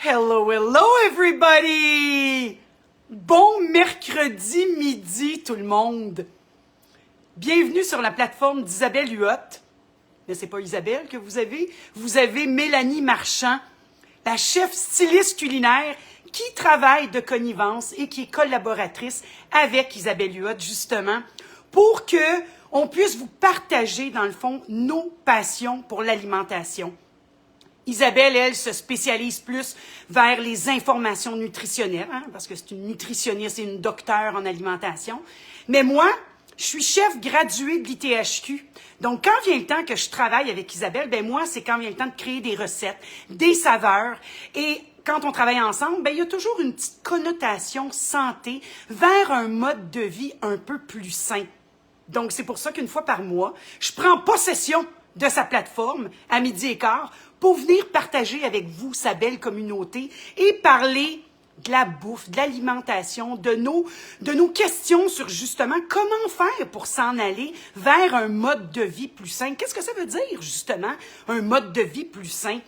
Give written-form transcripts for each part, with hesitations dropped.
Hello, hello everybody! Bon mercredi midi tout le monde! Bienvenue sur la plateforme d'Isabelle Huot. Mais c'est pas Isabelle que vous avez Mélanie Marchand, la chef styliste culinaire qui travaille de connivence et qui est collaboratrice avec Isabelle Huot justement pour que on puisse vous partager dans le fond nos passions pour l'alimentation. Isabelle, elle, se spécialise plus vers les informations nutritionnelles, parce que c'est une nutritionniste et une docteure en alimentation. Mais moi, je suis chef gradué de l'ITHQ. Donc, quand vient le temps que je travaille avec Isabelle, ben moi, c'est quand vient le temps de créer des recettes, des saveurs. Et quand on travaille ensemble, ben il y a toujours une petite connotation santé vers un mode de vie un peu plus sain. Donc, c'est pour ça qu'une fois par mois, je prends possession de sa plateforme à 12h15 pour venir partager avec vous sa belle communauté et parler de la bouffe, de l'alimentation, de nos questions sur justement comment faire pour s'en aller vers un mode de vie plus sain. Qu'est-ce que ça veut dire justement, un mode de vie plus sain?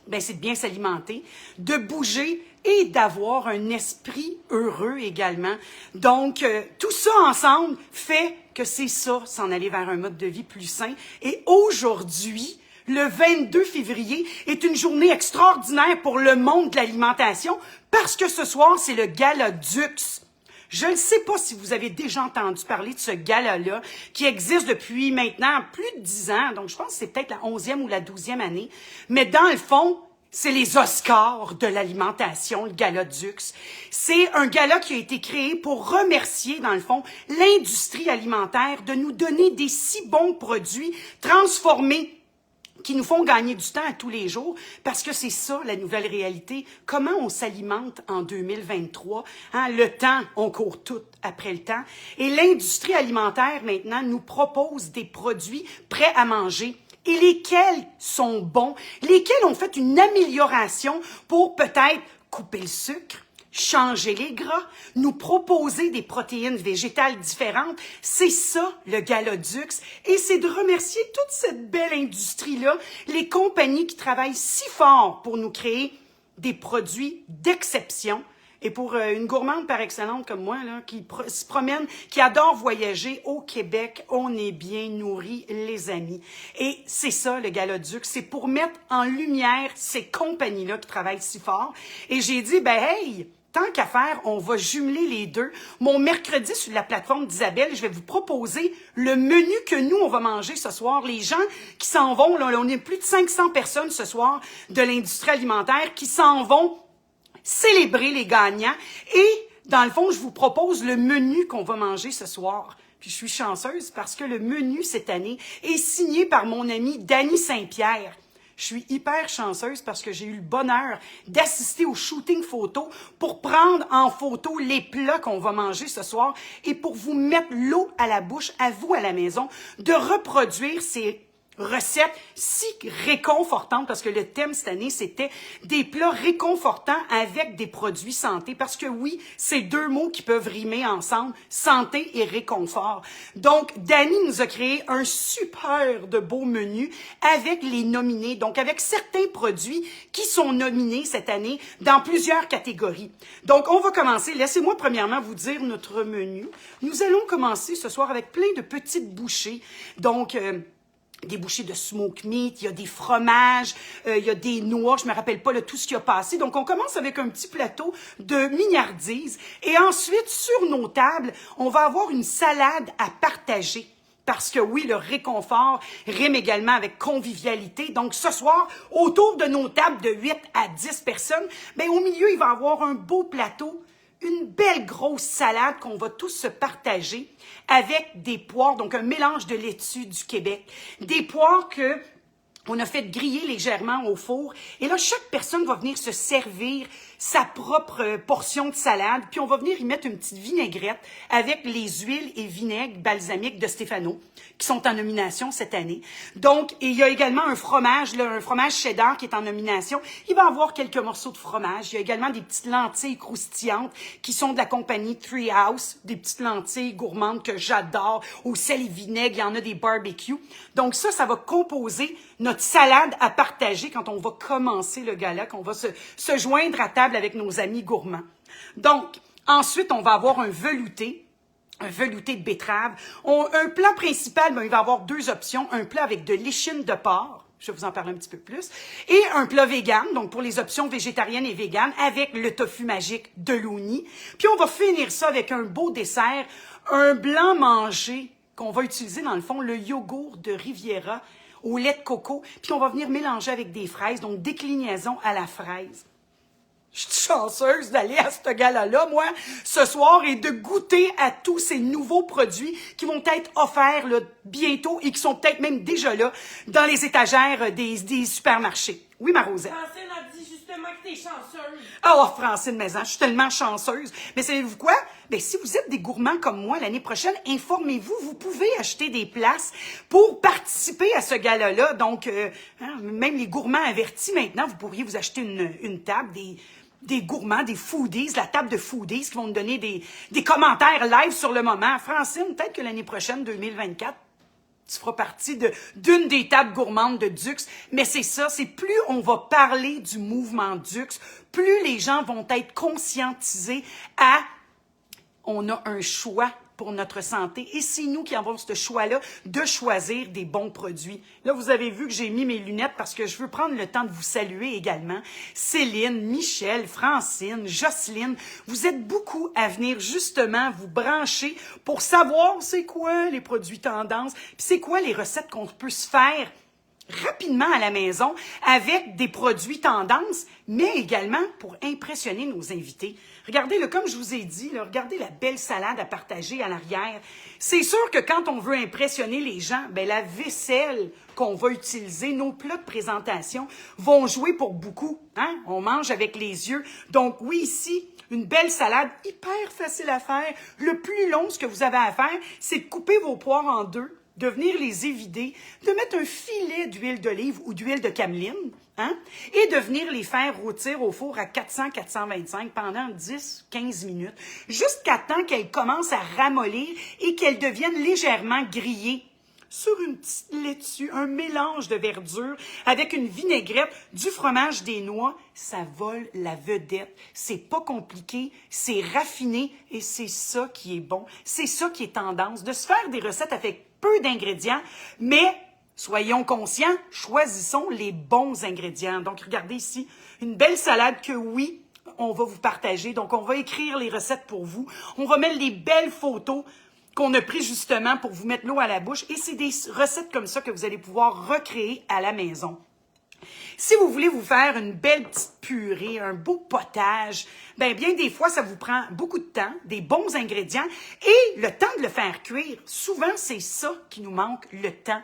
Ben, c'est de bien s'alimenter, de bouger et d'avoir un esprit heureux également. Donc, tout ça ensemble fait que c'est ça, s'en aller vers un mode de vie plus sain. Et aujourd'hui, le 22 février est une journée extraordinaire pour le monde de l'alimentation parce que ce soir, c'est le Gala Dux. Je ne sais pas si vous avez déjà entendu parler de ce gala-là qui existe depuis maintenant plus de 10 ans. Donc, je pense que c'est peut-être la 11e ou la 12e année. Mais dans le fond, c'est les Oscars de l'alimentation, le Gala Dux. C'est un gala qui a été créé pour remercier, dans le fond, l'industrie alimentaire de nous donner des si bons produits transformés qui nous font gagner du temps à tous les jours, parce que c'est ça, la nouvelle réalité. Comment on s'alimente en 2023? Le temps, on court tout après le temps. Et l'industrie alimentaire, maintenant, nous propose des produits prêts à manger. Et lesquels sont bons, lesquels ont fait une amélioration pour peut-être couper le sucre, changer les gras, nous proposer des protéines végétales différentes. C'est ça, le Gala Dux. Et c'est de remercier toute cette belle industrie-là, les compagnies qui travaillent si fort pour nous créer des produits d'exception. Et pour une gourmande par excellence comme moi, là, qui se promène, qui adore voyager au Québec, on est bien nourris, les amis. Et c'est ça, le Gala Dux, c'est pour mettre en lumière ces compagnies-là qui travaillent si fort. Et j'ai dit, ben hey, tant qu'à faire, on va jumeler les deux. Mon mercredi, sur la plateforme d'Isabelle, je vais vous proposer le menu que nous, on va manger ce soir. Les gens qui s'en vont, là, on est plus de 500 personnes ce soir de l'industrie alimentaire qui s'en vont célébrer les gagnants. Et, dans le fond, je vous propose le menu qu'on va manger ce soir. Puis je suis chanceuse parce que le menu cette année est signé par mon amie Dany Saint-Pierre. Je suis hyper chanceuse parce que j'ai eu le bonheur d'assister au shooting photo pour prendre en photo les plats qu'on va manger ce soir et pour vous mettre l'eau à la bouche, à vous à la maison, de reproduire ces recettes si réconfortantes, parce que le thème cette année, c'était des plats réconfortants avec des produits santé, parce que oui, c'est deux mots qui peuvent rimer ensemble, santé et réconfort. Donc, Dany nous a créé un super de beau menu avec les nominés, donc avec certains produits qui sont nominés cette année dans plusieurs catégories. Donc, on va commencer. Laissez-moi premièrement vous dire notre menu. Nous allons commencer ce soir avec plein de petites bouchées. Donc, des bouchées de smoke meat, il y a des fromages, il y a des noix, je me rappelle pas tout ce qui a passé. Donc, on commence avec un petit plateau de mignardises. Et ensuite, sur nos tables, on va avoir une salade à partager. Parce que oui, le réconfort rime également avec convivialité. Donc, ce soir, autour de nos tables de 8 à 10 personnes, ben, au milieu, il va y avoir un beau plateau, une belle grosse salade qu'on va tous se partager avec des poires, donc un mélange de laitue du Québec. Des poires que on a fait griller légèrement au four. Et là, chaque personne va venir se servir sa propre portion de salade. Puis on va venir y mettre une petite vinaigrette avec les huiles et vinaigres balsamiques de Stéphano qui sont en nomination cette année. Donc, et il y a également un fromage, là, un fromage cheddar qui est en nomination. Il va y avoir quelques morceaux de fromage. Il y a également des petites lentilles croustillantes qui sont de la compagnie Treehouse, des petites lentilles gourmandes que j'adore, au sel et vinaigre. Il y en a des barbecues. Donc ça va composer notre notre salade à partager quand on va commencer le gala, qu'on va se joindre à table avec nos amis gourmands. Donc, ensuite, on va avoir un velouté de betterave. Un plat principal, ben, il va avoir 2 options. Un plat avec de l'échine de porc, je vais vous en parler un petit peu plus, et un plat vegan, donc pour les options végétariennes et véganes, avec le tofu magique de l'Ouni. Puis on va finir ça avec un beau dessert, un blanc mangé, qu'on va utiliser dans le fond, le yogourt de Riviera au lait de coco, puis on va venir mélanger avec des fraises, donc déclinaison à la fraise. Je suis chanceuse d'aller à ce gala-là, moi, ce soir, et de goûter à tous ces nouveaux produits qui vont être offerts là, bientôt et qui sont peut-être même déjà là dans les étagères des supermarchés. Oui, ma Rosette? Francine a dit justement que t'es chanceuse. Oh, Francine Maison, je suis tellement chanceuse. Mais savez-vous quoi? Ben, si vous êtes des gourmands comme moi l'année prochaine, informez-vous, vous pouvez acheter des places pour participer à ce gala-là. Donc, même les gourmands avertis maintenant, vous pourriez vous acheter une table, des gourmands, des foodies, la table de foodies qui vont nous donner des commentaires live sur le moment. Francine, peut-être que l'année prochaine, 2024, tu feras partie d'une des tables gourmandes de Dux. Mais c'est ça, c'est plus on va parler du mouvement Dux, plus les gens vont être conscientisés à on a un choix pour notre santé. Et c'est nous qui avons ce choix-là de choisir des bons produits. Là, vous avez vu que j'ai mis mes lunettes parce que je veux prendre le temps de vous saluer également. Céline, Michel, Francine, Jocelyne, vous êtes beaucoup à venir justement vous brancher pour savoir c'est quoi les produits tendances, puis c'est quoi les recettes qu'on peut se faire rapidement à la maison avec des produits tendances, mais également pour impressionner nos invités. Regardez, là, comme je vous ai dit, là, regardez la belle salade à partager à l'arrière. C'est sûr que quand on veut impressionner les gens, ben, la vaisselle qu'on va utiliser, nos plats de présentation vont jouer pour beaucoup. Hein? On mange avec les yeux. Donc oui, ici, une belle salade hyper facile à faire. Le plus long, ce que vous avez à faire, c'est de couper vos poires en 2, de venir les évider, de mettre un filet d'huile d'olive ou d'huile de cameline, hein, et de venir les faire rôtir au four à 400-425 pendant 10-15 minutes, jusqu'à temps qu'elles commencent à ramollir et qu'elles deviennent légèrement grillées sur une petite laitue, un mélange de verdure avec une vinaigrette, du fromage des noix. Ça vole la vedette. C'est pas compliqué, c'est raffiné et c'est ça qui est bon. C'est ça qui est tendance, de se faire des recettes avec peu d'ingrédients, mais soyons conscients, choisissons les bons ingrédients. Donc, regardez ici, une belle salade que oui, on va vous partager. Donc, on va écrire les recettes pour vous. On va mettre les belles photos qu'on a prises justement pour vous mettre l'eau à la bouche. Et c'est des recettes comme ça que vous allez pouvoir recréer à la maison. Si vous voulez vous faire une belle petite purée, un beau potage, bien des fois, ça vous prend beaucoup de temps, des bons ingrédients et le temps de le faire cuire. Souvent, c'est ça qui nous manque, le temps.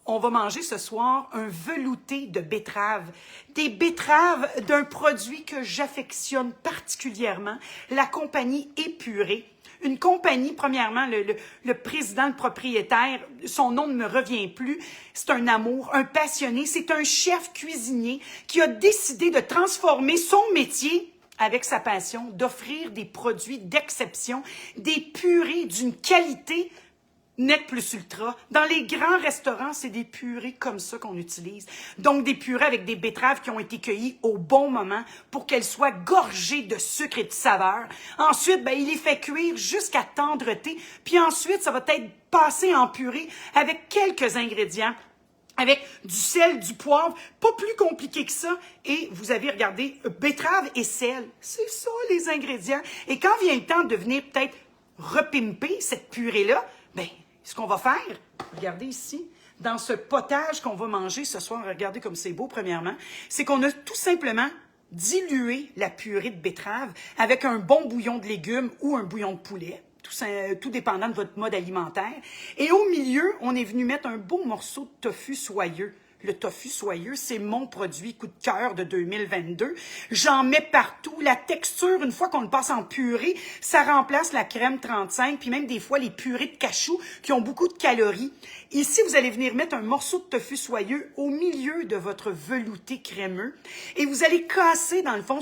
On va manger ce soir un velouté de betteraves. Des betteraves d'un produit que j'affectionne particulièrement, la compagnie Épurée. Une compagnie, premièrement, le président, le propriétaire, son nom ne me revient plus, c'est un amour, un passionné, c'est un chef cuisinier qui a décidé de transformer son métier avec sa passion, d'offrir des produits d'exception, des purées d'une qualité Net plus ultra. Dans les grands restaurants, c'est des purées comme ça qu'on utilise. Donc, des purées avec des betteraves qui ont été cueillies au bon moment pour qu'elles soient gorgées de sucre et de saveur. Ensuite, il les fait cuire jusqu'à tendreté. Puis ensuite, ça va être passé en purée avec quelques ingrédients. Avec du sel, du poivre, pas plus compliqué que ça. Et vous avez regardé, betterave et sel. C'est ça, les ingrédients. Et quand vient le temps de venir peut-être repimper cette purée-là, ce qu'on va faire, regardez ici, dans ce potage qu'on va manger ce soir, regardez comme c'est beau premièrement, c'est qu'on a tout simplement dilué la purée de betterave avec un bon bouillon de légumes ou un bouillon de poulet, tout dépendant de votre mode alimentaire. Et au milieu, on est venu mettre un beau morceau de tofu soyeux. Le tofu soyeux, c'est mon produit coup de cœur de 2022. J'en mets partout. La texture, une fois qu'on le passe en purée, ça remplace la crème 35, puis même des fois les purées de cachou qui ont beaucoup de calories. Ici, vous allez venir mettre un morceau de tofu soyeux au milieu de votre velouté crémeux et vous allez casser, dans le fond,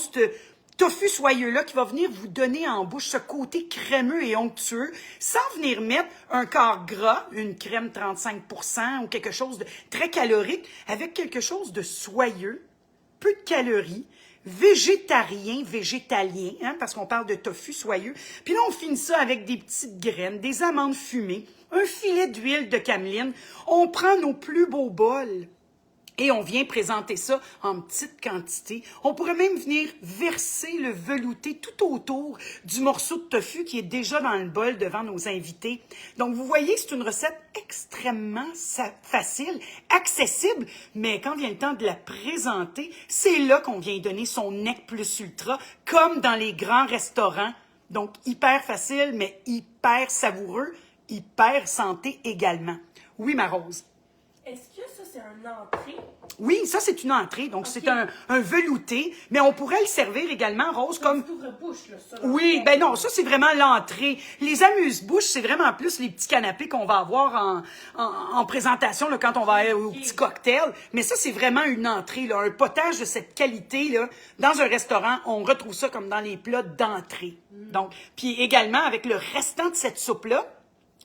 tofu soyeux-là qui va venir vous donner en bouche ce côté crémeux et onctueux sans venir mettre un quart gras, une crème 35% ou quelque chose de très calorique, avec quelque chose de soyeux, peu de calories, végétarien, végétalien, hein, parce qu'on parle de tofu soyeux. Puis là, on finit ça avec des petites graines, des amandes fumées, un filet d'huile de cameline. On prend nos plus beaux bols et on vient présenter ça en petite quantité. On pourrait même venir verser le velouté tout autour du morceau de tofu qui est déjà dans le bol devant nos invités. Donc, vous voyez, c'est une recette extrêmement facile, accessible, mais quand vient le temps de la présenter, c'est là qu'on vient donner son nec plus ultra, comme dans les grands restaurants. Donc, hyper facile, mais hyper savoureux, hyper santé également. Oui, ma Rose. Est-ce que ça, c'est un entrée? Oui, ça, c'est une entrée. Donc, Ok. c'est un velouté. Mais on pourrait le servir également, Rose, comme... Ouvre-bouche, là, ça. Oui, ben non, ça, c'est vraiment l'entrée. Les amuse-bouches, c'est vraiment plus les petits canapés qu'on va avoir en présentation là, quand on va aller au petit cocktail. Mais ça, c'est vraiment une entrée, là, un potage de cette qualité, là. Dans un restaurant, on retrouve ça comme dans les plats d'entrée. Donc, puis également, avec le restant de cette soupe-là,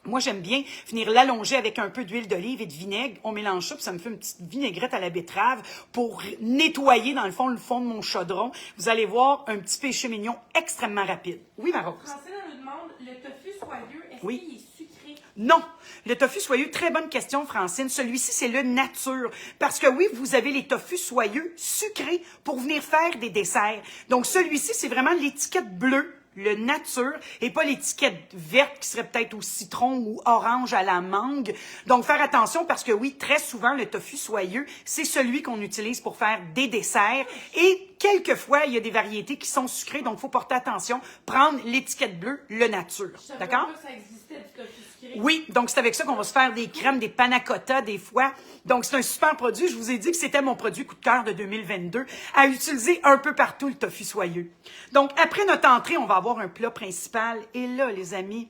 moi, j'aime bien venir l'allonger avec un peu d'huile d'olive et de vinaigre. On mélange ça, puis ça me fait une petite vinaigrette à la betterave pour nettoyer, dans le fond de mon chaudron. Vous allez voir un petit péché mignon extrêmement rapide. Oui, ma Rose? Francine, elle nous demande, le tofu soyeux, est-ce Oui. qu'il est sucré? Non. Le tofu soyeux, très bonne question, Francine. Celui-ci, c'est le nature. Parce que oui, vous avez les tofu soyeux sucrés pour venir faire des desserts. Donc, celui-ci, c'est vraiment l'étiquette bleue, le nature, et pas l'étiquette verte qui serait peut-être au citron ou orange à la mangue. Donc, faire attention parce que oui, très souvent, le tofu soyeux, c'est celui qu'on utilise pour faire des desserts. Et quelquefois, il y a des variétés qui sont sucrées, donc il faut porter attention, prendre l'étiquette bleue, le nature. Je savais D'accord? pas que ça existait du tofu sucré. Oui, donc c'est avec ça qu'on va se faire des crèmes, des panna cotta des fois. Donc c'est un super produit. Je vous ai dit que c'était mon produit coup de cœur de 2022 à utiliser un peu partout, le tofu soyeux. Donc après notre entrée, on va avoir un plat principal. Et là, les amis,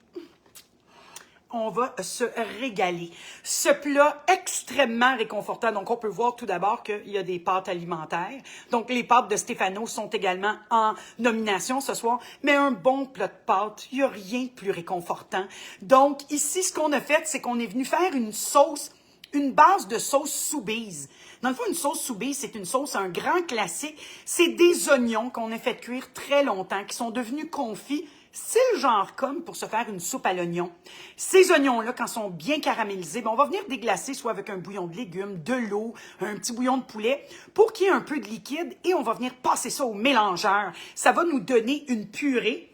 on va se régaler. Ce plat extrêmement réconfortant. Donc, on peut voir tout d'abord qu'il y a des pâtes alimentaires. Donc, les pâtes de Stéphano sont également en nomination ce soir. Mais un bon plat de pâtes, il n'y a rien de plus réconfortant. Donc, ici, ce qu'on a fait, c'est qu'on est venu faire une sauce, une base de sauce soubise. Dans le fond, une sauce soubise, c'est une sauce, un grand classique. C'est des oignons qu'on a fait cuire très longtemps, qui sont devenus confits. C'est le genre comme pour se faire une soupe à l'oignon. Ces oignons-là, quand ils sont bien caramélisés, on va venir déglacer soit avec un bouillon de légumes, de l'eau, un petit bouillon de poulet, pour qu'il y ait un peu de liquide, et on va venir passer ça au mélangeur. Ça va nous donner une purée.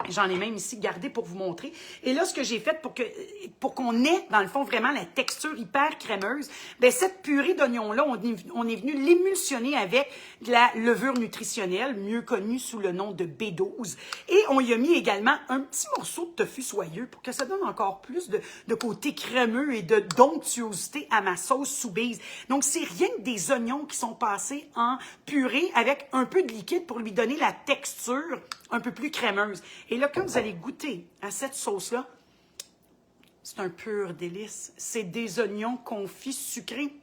J'en ai même ici gardé pour vous montrer. Et là, ce que j'ai fait pour qu'on ait, dans le fond, vraiment la texture hyper crémeuse, bien, cette purée d'oignons-là, on est venu l'émulsionner avec de la levure nutritionnelle, mieux connue sous le nom de B12. Et on y a mis également un petit morceau de tofu soyeux pour que ça donne encore plus de côté crémeux et d'onctuosité à ma sauce soubise. Donc, c'est rien que des oignons qui sont passés en purée avec un peu de liquide pour lui donner la texture un peu plus crémeuse. Et là, quand vous allez goûter à cette sauce-là, c'est un pur délice. C'est des oignons confits sucrés.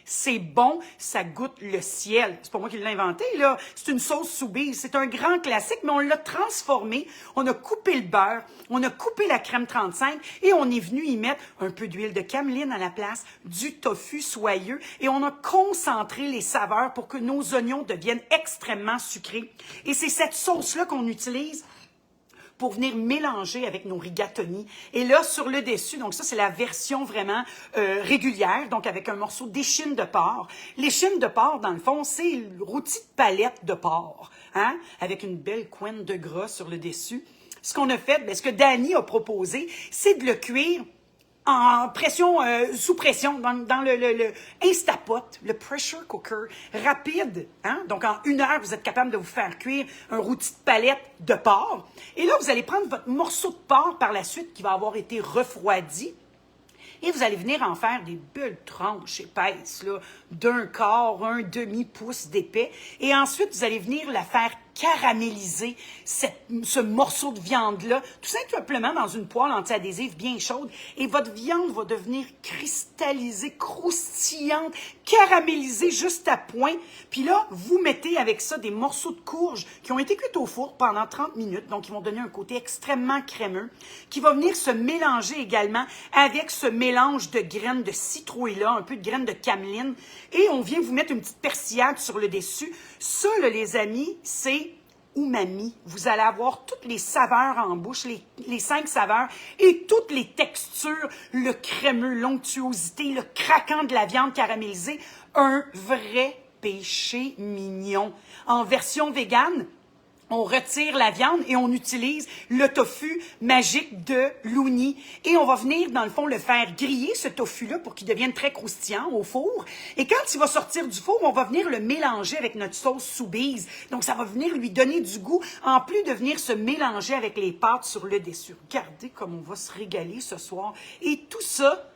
C'est bon, ça goûte le ciel. C'est pas moi qui l'ai inventé, là. C'est une sauce soubise. C'est un grand classique, mais on l'a transformé. On a coupé le beurre, on a coupé la crème 35 et on est venu y mettre un peu d'huile de cameline à la place, du tofu soyeux et on a concentré les saveurs pour que nos oignons deviennent extrêmement sucrés. Et c'est cette sauce-là qu'on utilise pour venir mélanger avec nos rigatoni. Et là, sur le dessus, donc ça, c'est la version vraiment régulière, donc avec un morceau d'échine de porc. L'échine de porc, dans le fond, c'est le rôti de palette de porc, hein, avec une belle couenne de gras sur le dessus. Ce qu'on a fait, bien, ce que Dani a proposé, c'est de le cuire en pression, sous pression, dans le Instapot, le pressure cooker, rapide. Hein? Donc, en 1 heure, vous êtes capable de vous faire cuire un rôti de palette de porc. Et là, vous allez prendre votre morceau de porc par la suite qui va avoir été refroidi. Et vous allez venir en faire des belles tranches épaisses, là, d'1/4, 1/2 pouce d'épais. Et ensuite, vous allez venir la faire caraméliser ce morceau de viande-là, tout simplement dans une poêle anti-adhésive bien chaude, et votre viande va devenir cristallisée, croustillante, caramélisée juste à point. Puis là, vous mettez avec ça des morceaux de courge qui ont été cuits au four pendant 30 minutes, donc ils vont donner un côté extrêmement crémeux, qui va venir se mélanger également avec ce mélange de graines de citrouilla, un peu de graines de cameline, et on vient vous mettre une petite persillade sur le dessus. Ça, là, les amis, c'est umami. Vous allez avoir toutes les saveurs en bouche, les 5 saveurs et toutes les textures, le crémeux, l'onctuosité, le craquant de la viande caramélisée. Un vrai péché mignon. En version végane, on retire la viande et on utilise le tofu magique de Looney. Et on va venir, dans le fond, le faire griller, ce tofu-là, pour qu'il devienne très croustillant au four. Et quand il va sortir du four, on va venir le mélanger avec notre sauce Soubise. Donc, ça va venir lui donner du goût, en plus de venir se mélanger avec les pâtes sur le dessus. Regardez comme on va se régaler ce soir. Et tout ça,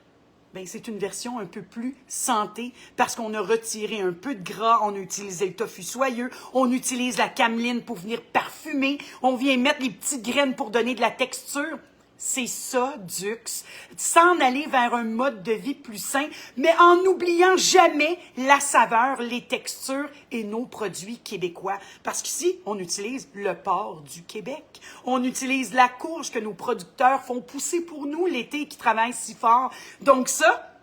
ben, c'est une version un peu plus santé parce qu'on a retiré un peu de gras, on a utilisé le tofu soyeux, on utilise la cameline pour venir parfumer, on vient mettre les petites graines pour donner de la texture. C'est ça, Dux. S'en aller vers un mode de vie plus sain, mais en n'oubliant jamais la saveur, les textures et nos produits québécois. Parce qu'ici, on utilise le porc du Québec. On utilise la courge que nos producteurs font pousser pour nous l'été qui travaillent si fort. Donc ça,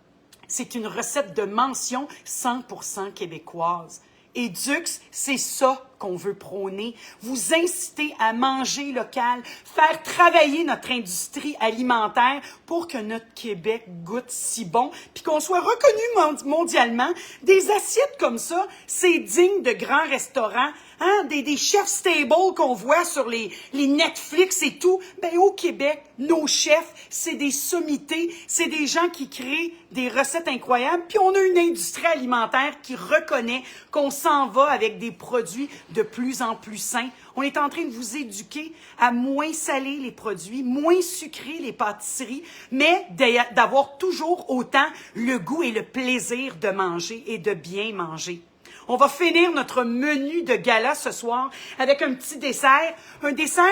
c'est une recette de mention 100% québécoise. Et Dux, c'est ça qu'on veut prôner. Vous inciter à manger local, faire travailler notre industrie alimentaire pour que notre Québec goûte si bon, puis qu'on soit reconnu mondialement. Des assiettes comme ça, c'est digne de grands restaurants, hein? Des chefs stable qu'on voit sur les Netflix et tout. Ben, au Québec, nos chefs, c'est des sommités, c'est des gens qui créent des recettes incroyables, puis on a une industrie alimentaire qui reconnaît qu'on s'en va avec des produits de plus en plus sains. On est en train de vous éduquer à moins saler les produits, moins sucrer les pâtisseries, mais d'avoir toujours autant le goût et le plaisir de manger et de bien manger. On va finir notre menu de gala ce soir avec un petit dessert, un dessert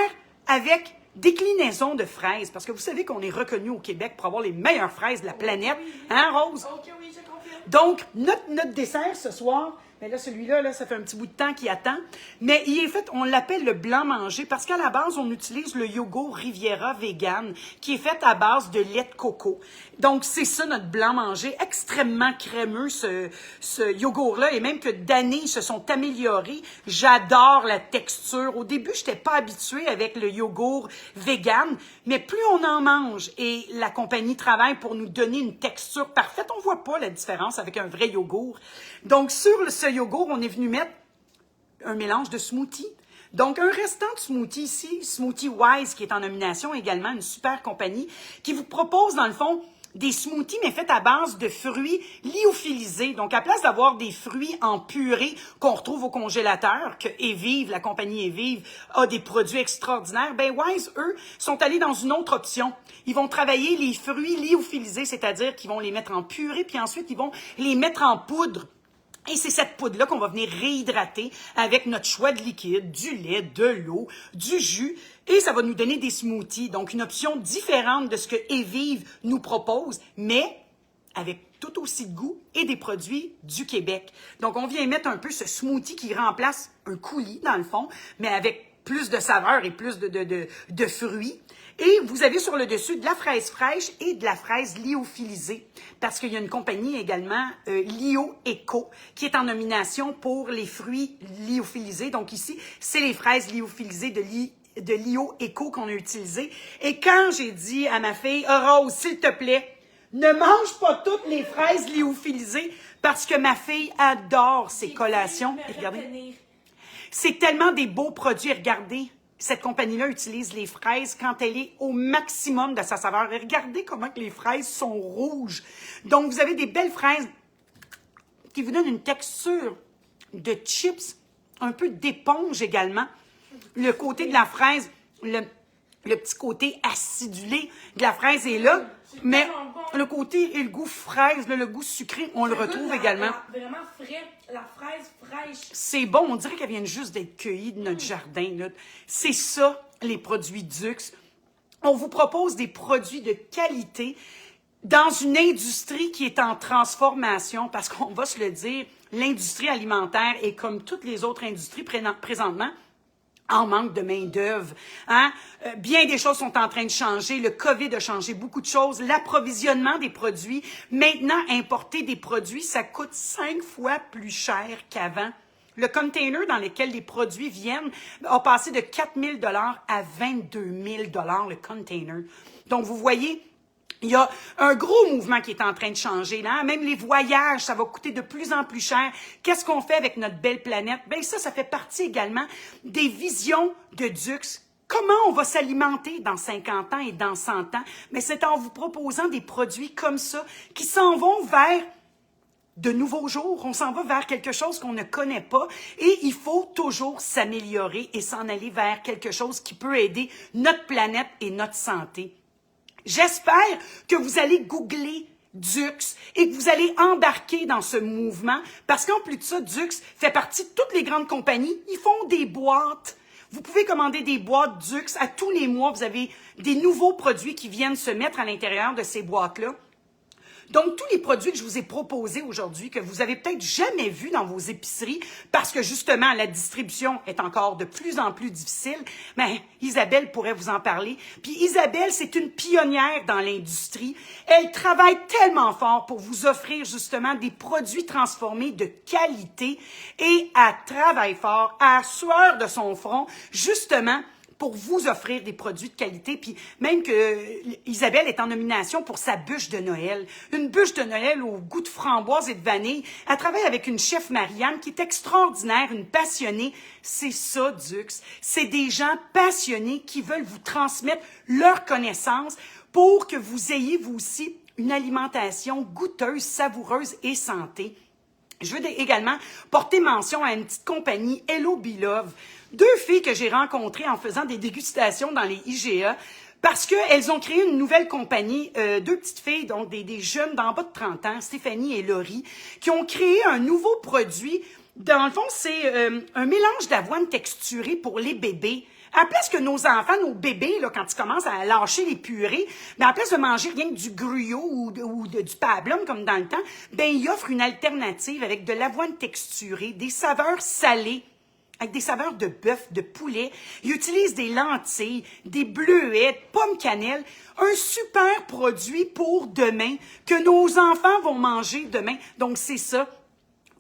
avec déclinaison de fraises, parce que vous savez qu'on est reconnu au Québec pour avoir les meilleures fraises de la planète, hein Rose? Ok, oui, je confirme. Donc, notre dessert ce soir, mais là, celui-là, là, ça fait un petit bout de temps qu'il attend. Mais il est fait, on l'appelle le blanc manger parce qu'à la base, on utilise le yogourt Riviera vegan qui est fait à base de lait de coco. Donc, c'est ça notre blanc manger, extrêmement crémeux, ce yogourt-là. Et même que d'années, ils se sont améliorés. J'adore la texture. Au début, je n'étais pas habituée avec le yogourt vegan, mais plus on en mange et la compagnie travaille pour nous donner une texture parfaite, on voit pas la différence avec un vrai yogourt. Donc, sur ce yogourt, on est venu mettre un mélange de smoothie. Donc, un restant de smoothie ici, Smoothie Wise, qui est en nomination également, une super compagnie, qui vous propose, dans le fond, des smoothies, mais faits à base de fruits lyophilisés. Donc, à place d'avoir des fruits en purée qu'on retrouve au congélateur, que Evive, la compagnie Evive, a des produits extraordinaires, ben Wise, eux, sont allés dans une autre option. Ils vont travailler les fruits lyophilisés, c'est-à-dire qu'ils vont les mettre en purée, puis ensuite, ils vont les mettre en poudre. Et c'est cette poudre-là qu'on va venir réhydrater avec notre choix de liquide, du lait, de l'eau, du jus. Et ça va nous donner des smoothies. Donc, une option différente de ce que Evive nous propose, mais avec tout aussi de goût et des produits du Québec. Donc, on vient mettre un peu ce smoothie qui remplace un coulis, dans le fond, mais avec plus de saveur et plus de fruits. Et vous avez sur le dessus de la fraise fraîche et de la fraise lyophilisée, parce qu'il y a une compagnie également, Lio Eco, qui est en nomination pour les fruits lyophilisés. Donc ici, c'est les fraises lyophilisées de Lio Eco qu'on a utilisées. Et quand j'ai dit à ma fille, « Rose, s'il te plaît, ne mange pas toutes les fraises lyophilisées, parce que ma fille adore ces collations. » Regardez. C'est tellement des beaux produits. Regardez, cette compagnie-là utilise les fraises quand elle est au maximum de sa saveur. Et regardez comment que les fraises sont rouges. Donc, vous avez des belles fraises qui vous donnent une texture de chips, un peu d'éponge également. Le côté de la fraise, le petit côté acidulé de la fraise est là, mais le côté et le goût fraise, là, le goût sucré, on le retrouve également. Vraiment frais, la fraise fraîche. C'est bon, on dirait qu'elle vient juste d'être cueillie de notre jardin, là. C'est ça, les produits Dux. On vous propose des produits de qualité dans une industrie qui est en transformation, parce qu'on va se le dire, l'industrie alimentaire est comme toutes les autres industries présentement, en manque de main-d'œuvre. Hein? Bien des choses sont en train de changer. Le COVID a changé beaucoup de choses. L'approvisionnement des produits. Maintenant, importer des produits, ça coûte 5 fois plus cher qu'avant. Le container dans lequel les produits viennent a passé de 4 000 $ à 22 000 $ le container. Donc, vous voyez, il y a un gros mouvement qui est en train de changer. Là. Même les voyages, ça va coûter de plus en plus cher. Qu'est-ce qu'on fait avec notre belle planète? Bien, ça fait partie également des visions de Dux. Comment on va s'alimenter dans 50 ans et dans 100 ans? Mais c'est en vous proposant des produits comme ça qui s'en vont vers de nouveaux jours. On s'en va vers quelque chose qu'on ne connaît pas et il faut toujours s'améliorer et s'en aller vers quelque chose qui peut aider notre planète et notre santé. J'espère que vous allez googler Dux et que vous allez embarquer dans ce mouvement parce qu'en plus de ça, Dux fait partie de toutes les grandes compagnies. Ils font des boîtes. Vous pouvez commander des boîtes Dux. À tous les mois, vous avez des nouveaux produits qui viennent se mettre à l'intérieur de ces boîtes-là. Donc, tous les produits que je vous ai proposés aujourd'hui, que vous avez peut-être jamais vus dans vos épiceries, parce que justement, la distribution est encore de plus en plus difficile, mais Isabelle pourrait vous en parler. Puis Isabelle, c'est une pionnière dans l'industrie. Elle travaille tellement fort pour vous offrir justement des produits transformés de qualité et elle travaille fort, à sueur de son front, justement, pour vous offrir des produits de qualité, puis même que Isabelle est en nomination pour sa bûche de Noël. Une bûche de Noël au goût de framboise et de vanille. Elle travaille avec une chef Marianne qui est extraordinaire, une passionnée. C'est ça, Dux. C'est des gens passionnés qui veulent vous transmettre leurs connaissances pour que vous ayez, vous aussi, une alimentation goûteuse, savoureuse et santé. Je veux également porter mention à une petite compagnie, Hello Beloved. 2 filles que j'ai rencontrées en faisant des dégustations dans les IGA parce qu'elles ont créé une nouvelle compagnie, 2 petites filles, donc des jeunes d'en bas de 30 ans, Stéphanie et Laurie, qui ont créé un nouveau produit. Dans le fond, c'est un mélange d'avoine texturée pour les bébés. À la place que nos enfants, nos bébés, là, quand ils commencent à lâcher les purées, ben, à la place de manger rien que du gruyot ou du pablum comme dans le temps, ben, ils offrent une alternative avec de l'avoine texturée, des saveurs salées, avec des saveurs de bœuf, de poulet. Ils utilisent des lentilles, des bleuets, pommes cannelle. Un super produit pour demain que nos enfants vont manger demain. Donc, c'est ça.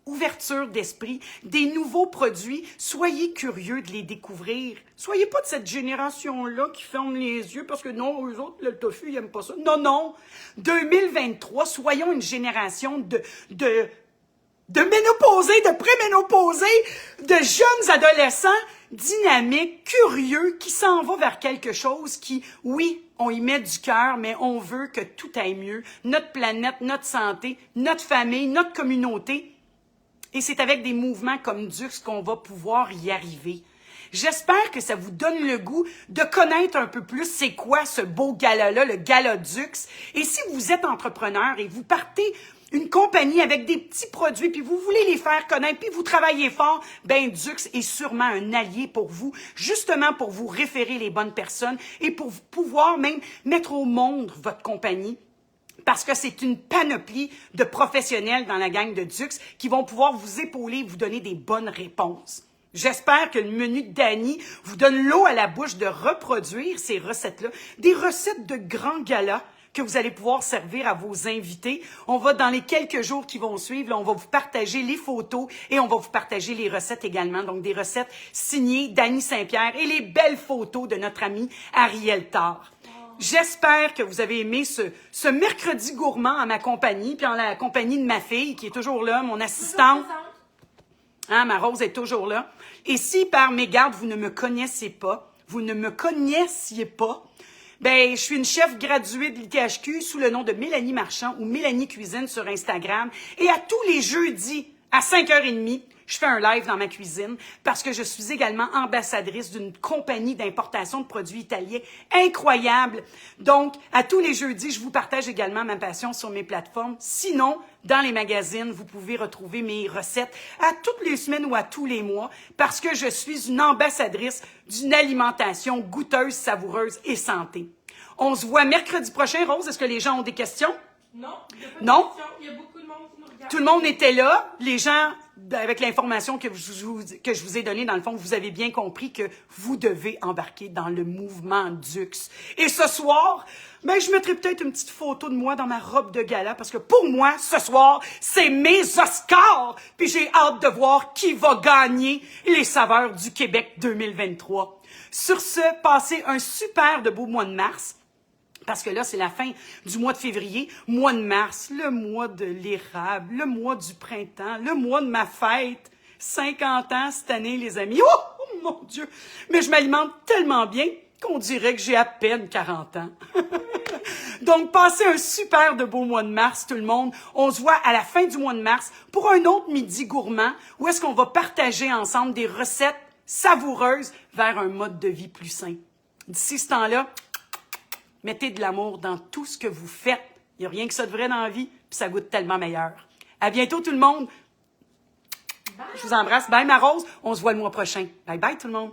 Ouverture d'esprit, des nouveaux produits. Soyez curieux de les découvrir. Soyez pas de cette génération-là qui ferme les yeux parce que non, eux autres, le tofu, ils n'aiment pas ça. Non, non. 2023, soyons une génération de ménopausés, de préménopausés, de jeunes adolescents dynamiques, curieux, qui s'en va vers quelque chose qui, oui, on y met du cœur, mais on veut que tout aille mieux. Notre planète, notre santé, notre famille, notre communauté. Et c'est avec des mouvements comme Dux qu'on va pouvoir y arriver. J'espère que ça vous donne le goût de connaître un peu plus c'est quoi ce beau gala-là, le gala Dux. Et si vous êtes entrepreneur et vous partez une compagnie avec des petits produits, puis vous voulez les faire connaître, puis vous travaillez fort, ben Dux est sûrement un allié pour vous, justement pour vous référer les bonnes personnes et pour pouvoir même mettre au monde votre compagnie. Parce que c'est une panoplie de professionnels dans la gang de Dux qui vont pouvoir vous épauler et vous donner des bonnes réponses. J'espère que le menu de Dani vous donne l'eau à la bouche de reproduire ces recettes-là, des recettes de grands galas que vous allez pouvoir servir à vos invités. On va, dans les quelques jours qui vont suivre, là, on va vous partager les photos et on va vous partager les recettes également. Donc, des recettes signées Dani Saint-Pierre et les belles photos de notre ami Ariel Tard. J'espère que vous avez aimé ce mercredi gourmand en ma compagnie, puis en la compagnie de ma fille qui est toujours là, mon assistante. Hein, ma Rose est toujours là. Et si par mégarde, vous ne me connaissiez pas, ben, je suis une chef graduée de l'ITHQ sous le nom de Mélanie Marchand ou Mélanie Cuisine sur Instagram. Et à tous les jeudis, à 5h30, je fais un live dans ma cuisine parce que je suis également ambassadrice d'une compagnie d'importation de produits italiens incroyable. Donc, à tous les jeudis, je vous partage également ma passion sur mes plateformes. Sinon, dans les magazines, vous pouvez retrouver mes recettes à toutes les semaines ou à tous les mois parce que je suis une ambassadrice d'une alimentation goûteuse, savoureuse et santé. On se voit mercredi prochain. Rose, est-ce que les gens ont des questions? Non, il y a pas de Non. question. Il y a beaucoup de monde qui nous regarde. Tout le monde était là. Les gens, avec l'information que je vous ai donnée, dans le fond, vous avez bien compris que vous devez embarquer dans le mouvement Dux. Et ce soir, ben, je mettrai peut-être une petite photo de moi dans ma robe de gala parce que pour moi, ce soir, c'est mes Oscars. Puis j'ai hâte de voir qui va gagner les saveurs du Québec 2023. Sur ce, passez un super de beau mois de mars. Parce que là, c'est la fin du mois de février, mois de mars, le mois de l'érable, le mois du printemps, le mois de ma fête. 50 ans cette année, les amis. Oh mon Dieu! Mais je m'alimente tellement bien qu'on dirait que j'ai à peine 40 ans. Donc, passez un super de beau mois de mars, tout le monde. On se voit à la fin du mois de mars pour un autre midi gourmand où est-ce qu'on va partager ensemble des recettes savoureuses vers un mode de vie plus sain. D'ici ce temps-là, mettez de l'amour dans tout ce que vous faites. Il n'y a rien que ça de vrai dans la vie, puis ça goûte tellement meilleur. À bientôt tout le monde. Bye. Je vous embrasse. Bye ma Rose. On se voit le mois prochain. Bye bye tout le monde.